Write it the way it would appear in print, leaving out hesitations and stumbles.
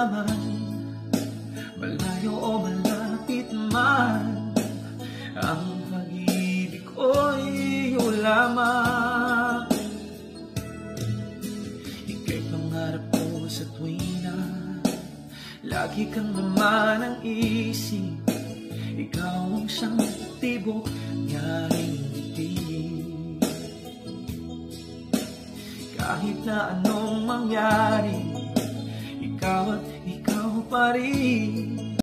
man, malayo o malapit man, ang pag-ibig ko'y iyo lamang. Ika'y pangarap ko sa tuwina, lagi kang naman ang isip. Ikaw ang siyang tibok ng aking bibig. Kahit na anong mangyari, ikaw at ikaw pa rin.